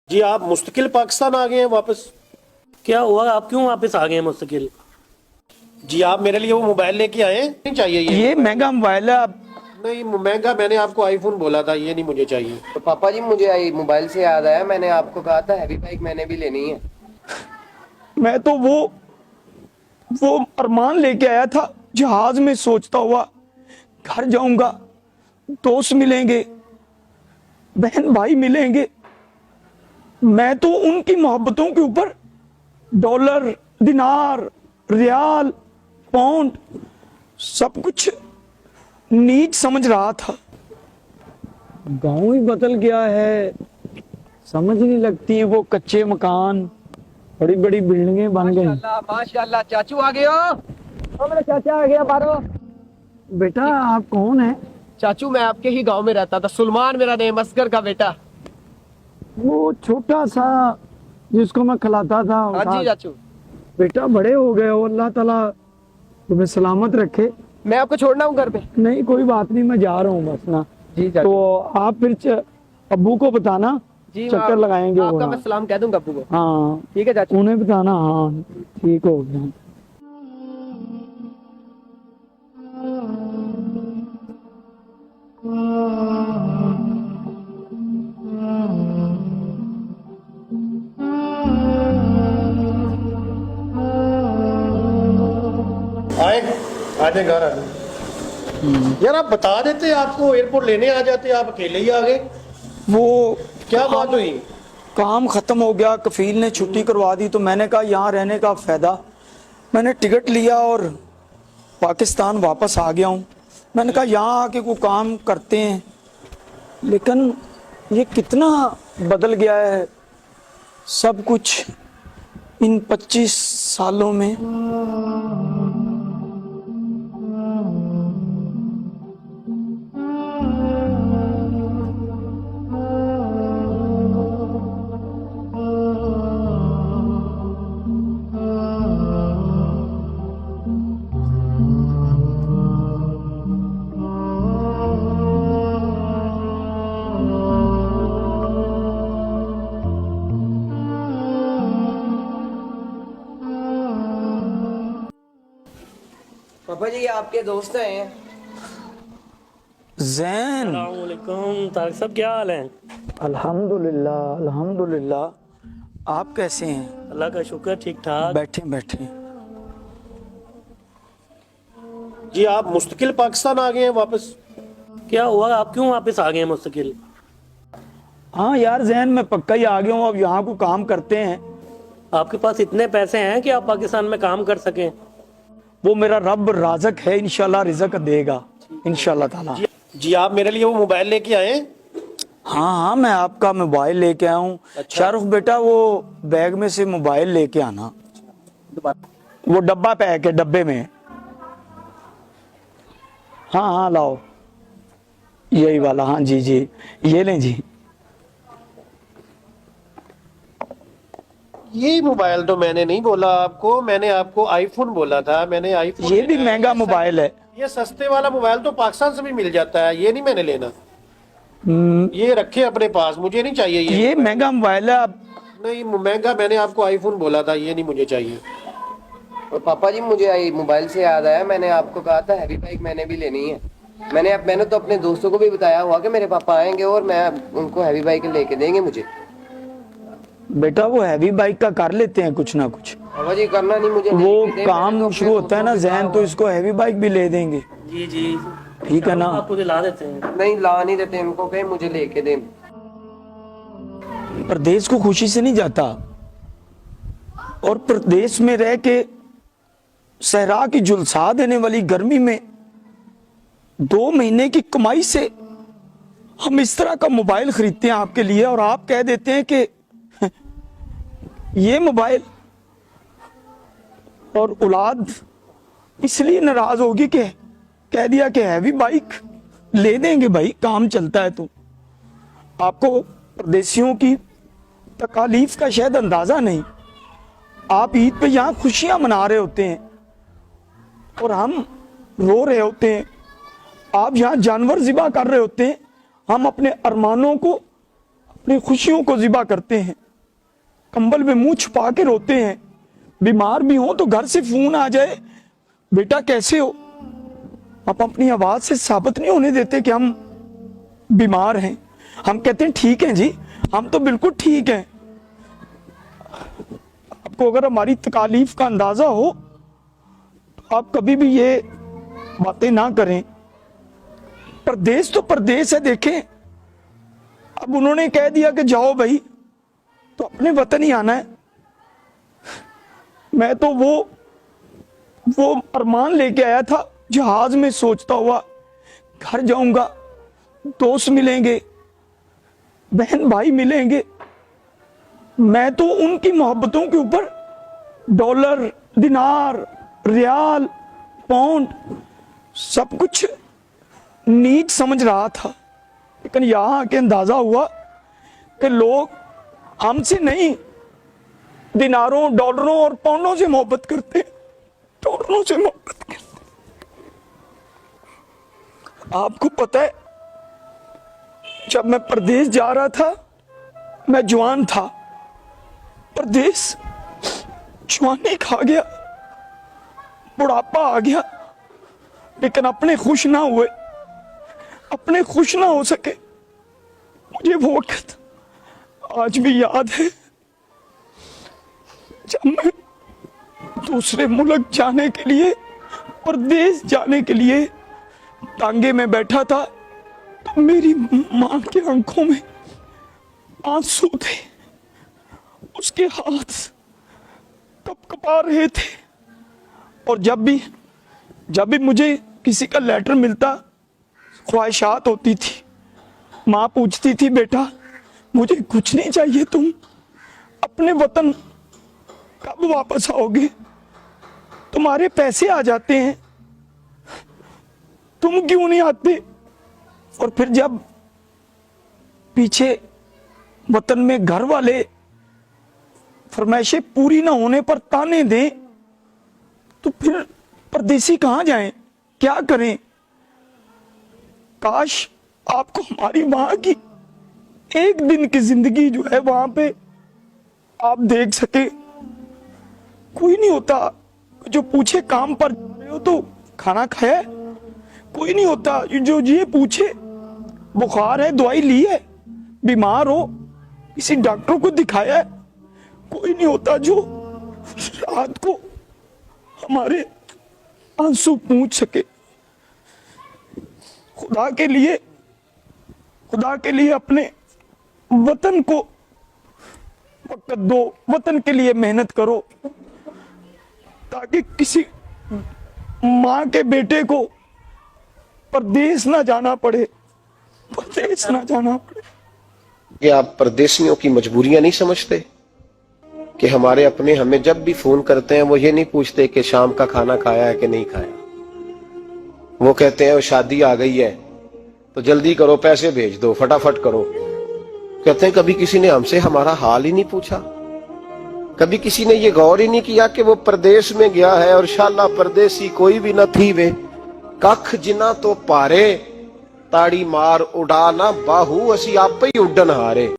जी आप मुस्तकिल पाकिस्तान आ गए हैं वापस। क्या हुआ, आप क्यों वापस आ गए हैं मुस्तकिल? जी आप मेरे लिए वो मोबाइल लेके आए हैं? नहीं चाहिए ये महंगा मोबाइल है। आप नहीं महंगा, मैंने आपको आईफोन बोला था, ये नहीं मुझे चाहिए। तो पापा जी मुझे आई मोबाइल से याद आया, मैंने आपको कहा था हैवी बाइक मैंने भी लेनी है। मैं तो वो अरमान लेके आया था, जहाज में सोचता हुआ घर जाऊंगा, दोस्त मिलेंगे, बहन भाई मिलेंगे। मैं तो उनकी मोहब्बतों के ऊपर डॉलर, दिनार, रियाल, पाउंड सब कुछ नीच समझ रहा था। गांव ही बदल गया है, समझ नहीं लगती है। वो कच्चे मकान, बड़ी बड़ी बिल्डिंगें बन गई। माशाल्लाह चाचू आ गए हो। मेरा चाचा आ गया बारो। बेटा आप कौन है? चाचू मैं आपके ही गांव में रहता था, सुलेमान मेरा नेम, असगर का बेटा। वो छोटा सा जिसको मैं खिलाता था। हाँ जी चाचू। बेटा बड़े हो गए हो, अल्लाह ताला तुम्हें सलामत रखे। मैं आपको छोड़ना हूँ घर पे? नहीं कोई बात नहीं, मैं जा रहा हूँ बस ना। जी चाचू। तो आप फिर अब्बू को बताना, जी चक्कर लगाएंगे वो। आपका मैं सलाम कह दूंगा अब्बू को। हाँ ठीक है चाचू। उन्हें बताना। हाँ ठीक हो गया। आए आजे घर आ जाए। यार आप बता देते, आपको एयरपोर्ट लेने आ जाते, आप अकेले ही आ गए। वो क्या बात हुई? काम खत्म हो गया, कफील ने छुट्टी करवा दी, तो मैंने कहा यहाँ रहने का फायदा। मैंने टिकट लिया और पाकिस्तान वापस आ गया हूँ। मैंने कहा यहाँ आके कोई काम करते हैं, लेकिन ये कितना बदल गया है सब कुछ इन 25 सालों में। पापा जी ये आपके दोस्त हैं। जैन, अस्सलामुअलैकुम तारिक साहब, क्या हाल है? अल्हम्दुलिल्लाह अल्हम्दुलिल्लाह। आप कैसे हैं? अल्लाह का शुक्र, ठीक ठाक। बैठे बैठे। जी आप मुस्तकिल पाकिस्तान आ गए हैं वापस। क्या हुआ, आप क्यों वापस आ गए हैं मुस्तकिल? हाँ यार जैन, मैं पक्का ही आ गया हूँ। अब यहाँ को काम करते हैं। आपके पास इतने पैसे हैं कि आप पाकिस्तान में काम कर सकें? वो मेरा रब राज़िक है, इंशाल्लाह रिज़्क देगा इंशाल्लाह ताला। जी आप मेरे लिए वो मोबाइल लेके आए हैं? हाँ हाँ मैं आपका मोबाइल लेके आया हूँ। अच्छा। शाहरुख बेटा वो बैग में से मोबाइल लेके आना, वो डब्बा पैक है, डब्बे में। हाँ हाँ लाओ, यही वाला। हाँ जी जी, ये लें जी। ये मोबाइल तो मैंने नहीं बोला आपको, मैंने आपको आईफोन बोला था। मैंने आईफोन ये भी महंगा मोबाइल है। ये सस्ते वाला मोबाइल तो पाकिस्तान से भी मिल जाता है, ये नहीं मैंने लेना। ये रखे अपने पास, मुझे नहीं चाहिए ये महंगा मोबाइल है। आप नहीं महंगा, मैंने आपको आईफोन बोला था, ये नहीं मुझे चाहिए। और पापा जी मुझे आई मोबाइल से याद आया, मैंने आपको कहा था हैवी बाइक मैंने भी लेनी है। मैंने तो अपने दोस्तों को भी बताया हुआ कि मेरे पापा आएंगे और मैं उनको हैवी बाइक लेके देंगे मुझे। बेटा वो हैवी बाइक का कर लेते हैं कुछ ना कुछ। पापा जी करना नहीं मुझे, वो लेके दे, मैंने तो काम अपने शुरू होता है ना दोस्तों को जैन, तो इसको हैवी बाइक भी ले देंगे। जी जी, ठीक है ना? आपको दिला देते हैं। नहीं ला नहीं देते, इनको कहे मुझे लेके दे। प्रदेश को खुशी से नहीं जाता, और प्रदेश में रह के सहरा की झुलसा देने वाली गर्मी में 2 महीने की कमाई से हम इस तरह का मोबाइल खरीदते हैं आपके लिए, और आप कह देते हैं कि ये मोबाइल। और औलाद इसलिए नाराज होगी कि कह दिया कि हैवी बाइक ले देंगे। भाई काम चलता है तो आपको परदेशियों की तकालीफ का शायद अंदाजा नहीं। आप ईद पे यहाँ खुशियां मना रहे होते हैं और हम रो रहे होते हैं। आप यहाँ जानवर ज़िबा कर रहे होते हैं, हम अपने अरमानों को अपनी खुशियों को ज़िबा करते हैं, कंबल में मुंह छुपा के रोते हैं। बीमार भी हो तो घर से फोन आ जाए, बेटा कैसे हो। आप अपनी आवाज से साबित नहीं होने देते कि हम बीमार हैं। हम कहते हैं ठीक है जी, हम तो बिल्कुल ठीक हैं। आपको अगर हमारी तकालीफ का अंदाजा हो तो आप कभी भी ये बातें ना करें। परदेश तो परदेश है। देखें, अब उन्होंने कह दिया कि जाओ भाई, तो अपने वतन ही आना है। मैं तो वो अरमान लेके आया था जहाज में, सोचता हुआ घर जाऊंगा, दोस्त मिलेंगे, बहन भाई मिलेंगे। मैं तो उनकी मोहब्बतों के ऊपर डॉलर, दिनार, रियाल, पाउंड सब कुछ नीच समझ रहा था। लेकिन यहां आके अंदाजा हुआ कि लोग हमसे नहीं, दिनारों, डॉलरों और पाउंडों से मोहब्बत करते, डॉलरों से मोहब्बत करते। आपको पता है, जब मैं परदेश जा रहा था, मैं जवान था, परदेश जवानी खा गया, बुढ़ापा आ गया, लेकिन अपने खुश ना हुए, अपने खुश ना हो सके। मुझे वो वक्त आज भी याद है जब मैं दूसरे मुल्क जाने के लिए, परदेश जाने के लिए टांगे में बैठा था, तो मेरी मां की आंखों में आंसू थे, उसके हाथ कपकपा रहे थे। और जब भी मुझे किसी का लेटर मिलता, ख्वाहिशात होती थी। माँ पूछती थी, बेटा मुझे कुछ नहीं चाहिए, तुम अपने वतन कब वापस आओगे? तुम्हारे पैसे आ जाते हैं, तुम क्यों नहीं आते? और फिर जब पीछे वतन में घर वाले फरमाइशें पूरी ना होने पर ताने दें, तो फिर परदेसी कहां जाएं, क्या करें? काश आपको हमारी वहां की एक दिन की जिंदगी जो है वहां पे आप देख सके। कोई नहीं होता जो पूछे काम पर जा रहे हो तो खाना खाया? कोई नहीं होता जो ये पूछे बुखार है, दवाई ली है, बीमार हो, किसी डॉक्टर को दिखाया है? कोई नहीं होता जो रात को हमारे आंसू पूछ सके। खुदा के लिए अपने वतन को वक्त दो, वतन के लिए मेहनत करो, ताकि किसी माँ के बेटे को परदेश ना जाना पड़े, परदेश ना जाना पड़े। ये आप परदेशियों की मजबूरियां नहीं समझते कि हमारे अपने हमें जब भी फोन करते हैं वो ये नहीं पूछते कि शाम का खाना खाया है कि नहीं खाया। वो कहते हैं वो शादी आ गई है तो जल्दी करो, पैसे भेज दो, फटाफट करो। कहते हैं कभी किसी ने हमसे हमारा हाल ही नहीं पूछा, कभी किसी ने ये गौर ही नहीं किया कि वो परदेश में गया है और शाला परदेसी कोई भी न थी वे, कख जिना तो पारे, ताड़ी मार उड़ा ना बाहू, असी आप ही उड्डन हारे।